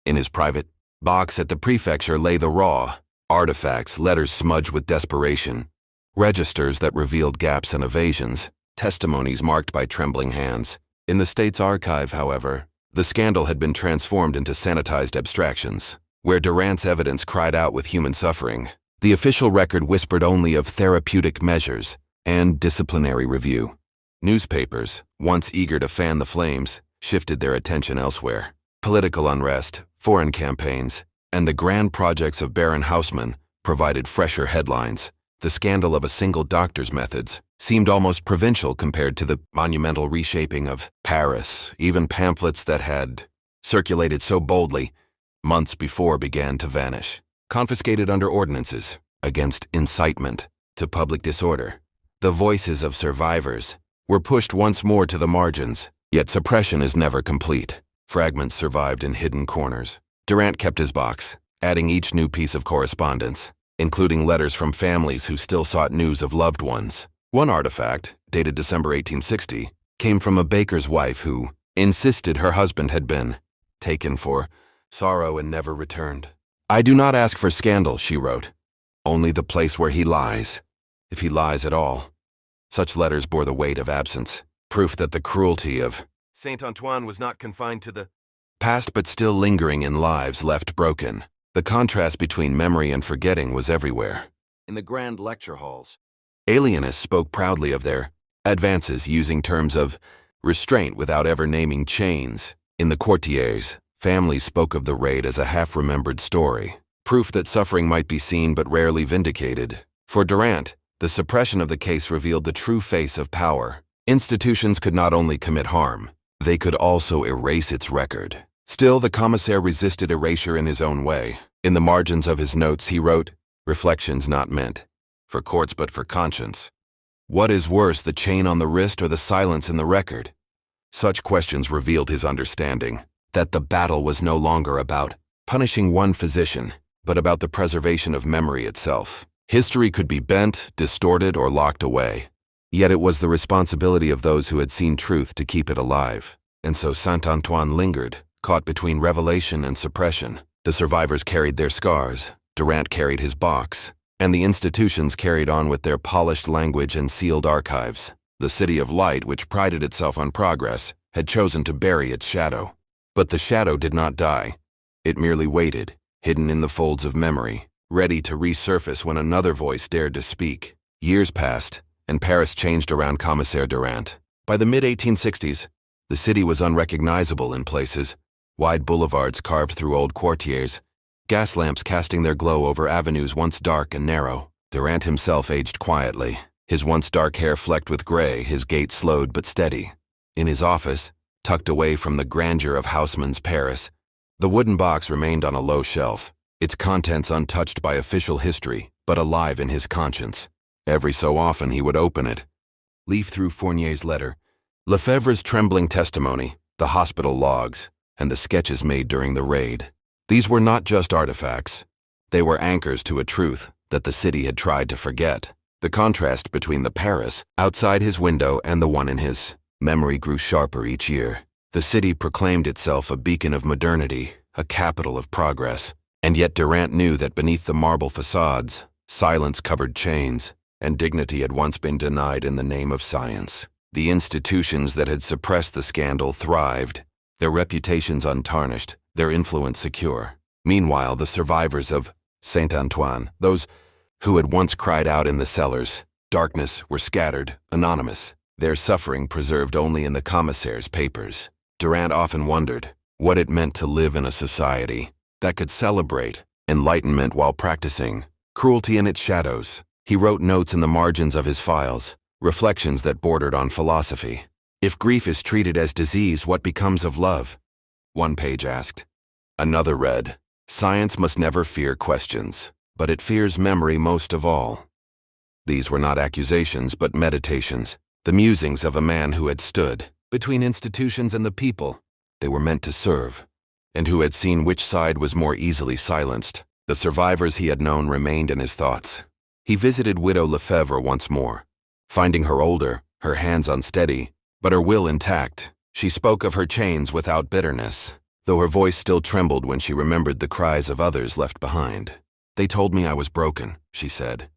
In his private box at the prefecture lay the raw artifacts, letters smudged with desperation, registers that revealed gaps and evasions, testimonies marked by trembling hands. In the state's archive, however, the scandal had been transformed into sanitized abstractions, where Durant's evidence cried out with human suffering. The official record whispered only of therapeutic measures and disciplinary review. Newspapers, once eager to fan the flames, shifted their attention elsewhere. Political unrest, foreign campaigns, and the grand projects of Baron Haussmann provided fresher headlines. The scandal of a single doctor's methods seemed almost provincial compared to the monumental reshaping of Paris. Even pamphlets that had circulated so boldly months before began to vanish, confiscated under ordinances against incitement to public disorder. The voices of survivors were pushed once more to the margins, yet suppression is never complete. Fragments survived in hidden corners. Durant kept his box, adding each new piece of correspondence, including letters from families who still sought news of loved ones. One artifact, dated December 1860, came from a baker's wife who insisted her husband had been taken for sorrow and never returned. "I do not ask for scandal," she wrote, "only the place where he lies, if he lies at all." Such letters bore the weight of absence, proof that the cruelty of Saint Antoine was not confined to the past but still lingering in lives left broken. The contrast between memory and forgetting was everywhere. In the grand lecture halls, alienists spoke proudly of their advances, using terms of restraint without ever naming chains. In the courtiers, families spoke of the raid as a half-remembered story, proof that suffering might be seen but rarely vindicated. For Durant, the suppression of the case revealed the true face of power. Institutions could not only commit harm, they could also erase its record. Still, the commissaire resisted erasure in his own way. In the margins of his notes, he wrote, "Reflections not meant for courts but for conscience. What is worse, the chain on the wrist or the silence in the record?" Such questions revealed his understanding that the battle was no longer about punishing one physician, but about the preservation of memory itself. History could be bent, distorted, or locked away. Yet it was the responsibility of those who had seen truth to keep it alive. And so Saint Antoine lingered, caught between revelation and suppression. The survivors carried their scars, Durant carried his box, and the institutions carried on with their polished language and sealed archives. The City of Light, which prided itself on progress, had chosen to bury its shadow. But the shadow did not die. It merely waited, hidden in the folds of memory, ready to resurface when another voice dared to speak. Years passed, and Paris changed around Commissaire Durant. By the mid-1860s, the city was unrecognizable in places. Wide boulevards carved through old quartiers, gas lamps casting their glow over avenues once dark and narrow. Durant himself aged quietly, his once dark hair flecked with gray, his gait slowed but steady. In his office, tucked away from the grandeur of Haussmann's Paris, the wooden box remained on a low shelf, its contents untouched by official history, but alive in his conscience. Every so often he would open it, leaf through Fournier's letter, Lefebvre's trembling testimony, the hospital logs, and the sketches made during the raid. These were not just artifacts. They were anchors to a truth that the city had tried to forget. The contrast between the Paris outside his window and the one in his memory grew sharper each year. The city proclaimed itself a beacon of modernity, a capital of progress. And yet Durant knew that beneath the marble facades, silence covered chains, and dignity had once been denied in the name of science. The institutions that had suppressed the scandal thrived, their reputations untarnished, their influence secure. Meanwhile, the survivors of Saint Antoine, those who had once cried out in the cellars, darkness, were scattered, anonymous, their suffering preserved only in the commissaire's papers. Durant often wondered what it meant to live in a society that could celebrate enlightenment while practicing cruelty in its shadows. He wrote notes in the margins of his files, reflections that bordered on philosophy. If grief is treated as disease, what becomes of love? One page asked. Another read, Science must never fear questions, but it fears memory most of all. These were not accusations, but meditations, the musings of a man who had stood between institutions and the people they were meant to serve, and who had seen which side was more easily silenced. The survivors he had known remained in his thoughts. He visited Widow Lefebvre once more. Finding her older, her hands unsteady, but her will intact, she spoke of her chains without bitterness, though her voice still trembled when she remembered the cries of others left behind. "They told me I was broken," she said.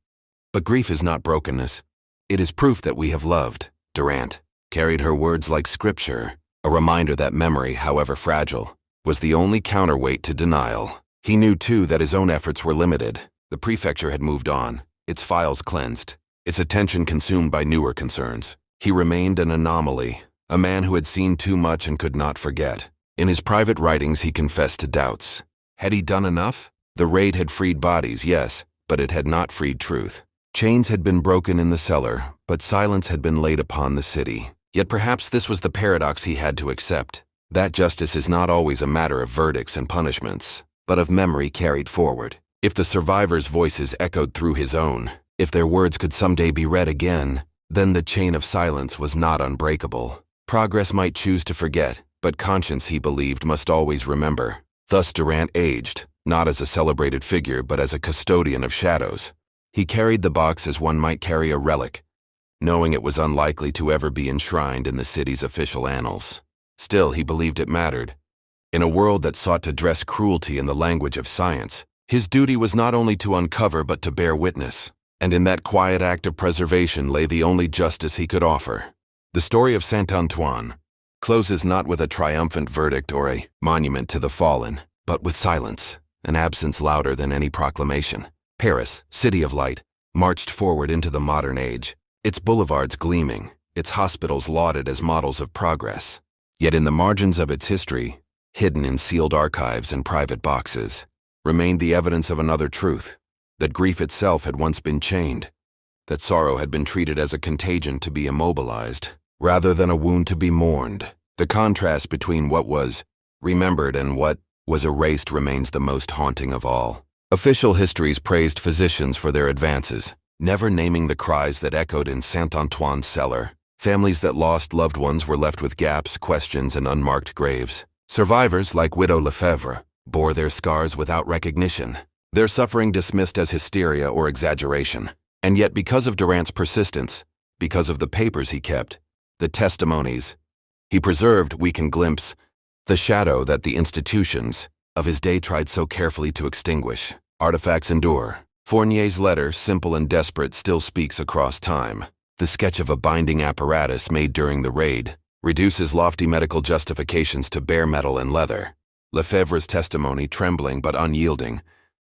"But grief is not brokenness. It is proof that we have loved." Durant carried her words like scripture, a reminder that memory, however fragile, was the only counterweight to denial. He knew, too, that his own efforts were limited. The prefecture had moved on, its files cleansed, its attention consumed by newer concerns. He remained an anomaly, a man who had seen too much and could not forget. In his private writings, he confessed to doubts. Had he done enough? The raid had freed bodies, yes, but it had not freed truth. Chains had been broken in the cellar, but silence had been laid upon the city. Yet perhaps this was the paradox he had to accept, that justice is not always a matter of verdicts and punishments, but of memory carried forward. If the survivors' voices echoed through his own, if their words could someday be read again, then the chain of silence was not unbreakable. Progress might choose to forget, but conscience, he believed, must always remember. Thus Durant aged, not as a celebrated figure, but as a custodian of shadows. He carried the box as one might carry a relic, knowing it was unlikely to ever be enshrined in the city's official annals. Still, he believed it mattered. In a world that sought to dress cruelty in the language of science, his duty was not only to uncover but to bear witness, and in that quiet act of preservation lay the only justice he could offer. The story of Saint-Antoine closes not with a triumphant verdict or a monument to the fallen, but with silence, an absence louder than any proclamation. Paris, city of light, marched forward into the modern age, its boulevards gleaming, its hospitals lauded as models of progress. Yet in the margins of its history, hidden in sealed archives and private boxes, remained the evidence of another truth, that grief itself had once been chained, that sorrow had been treated as a contagion to be immobilized, rather than a wound to be mourned. The contrast between what was remembered and what was erased remains the most haunting of all. Official histories praised physicians for their advances, never naming the cries that echoed in Saint-Antoine's cellar. Families that lost loved ones were left with gaps, questions, and unmarked graves. Survivors, like Widow Lefebvre, bore their scars without recognition, their suffering dismissed as hysteria or exaggeration. And yet, because of Durant's persistence, because of the papers he kept, the testimonies he preserved, we can glimpse the shadow that the institutions of his day tried so carefully to extinguish. Artifacts endure. Fournier's letter, simple and desperate, still speaks across time. The sketch of a binding apparatus made during the raid reduces lofty medical justifications to bare metal and leather. Lefebvre's testimony, trembling but unyielding,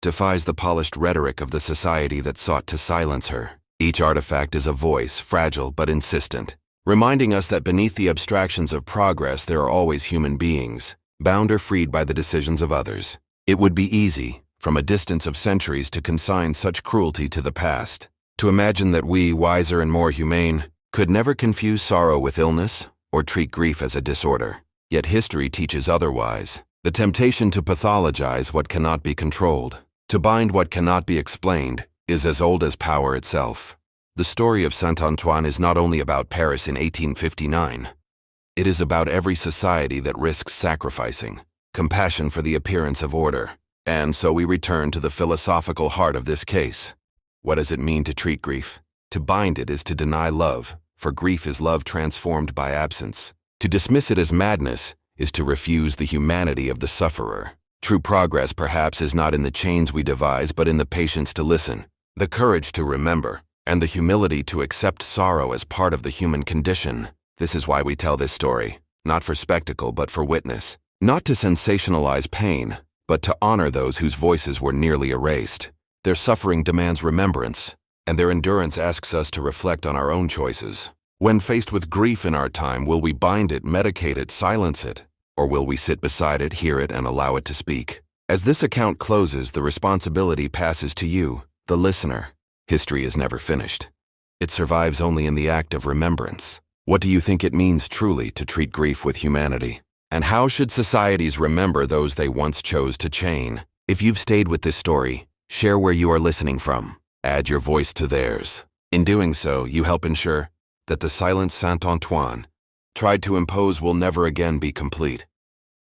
defies the polished rhetoric of the society that sought to silence her. Each artifact is a voice, fragile but insistent, reminding us that beneath the abstractions of progress there are always human beings, bound or freed by the decisions of others. It would be easy, from a distance of centuries, to consign such cruelty to the past, to imagine that we, wiser and more humane, could never confuse sorrow with illness or treat grief as a disorder. Yet history teaches otherwise. The temptation to pathologize what cannot be controlled, to bind what cannot be explained, is as old as power itself. The story of Saint-Antoine is not only about Paris in 1859. It is about every society that risks sacrificing compassion for the appearance of order. And so we return to the philosophical heart of this case. What does it mean to treat grief? To bind it is to deny love, for grief is love transformed by absence. To dismiss it as madness is to refuse the humanity of the sufferer. True progress, perhaps, is not in the chains we devise, but in the patience to listen, the courage to remember, and the humility to accept sorrow as part of the human condition. This is why we tell this story, not for spectacle but for witness, not to sensationalize pain, but to honor those whose voices were nearly erased. Their suffering demands remembrance, and their endurance asks us to reflect on our own choices. When faced with grief in our time, will we bind it, medicate it, silence it? Or will we sit beside it, hear it, and allow it to speak? As this account closes, the responsibility passes to you, the listener. History is never finished. It survives only in the act of remembrance. What do you think it means truly to treat grief with humanity? And how should societies remember those they once chose to chain? If you've stayed with this story, share where you are listening from. Add your voice to theirs. In doing so, you help ensure that the silent Saint-Antoine tried to impose will never again be complete.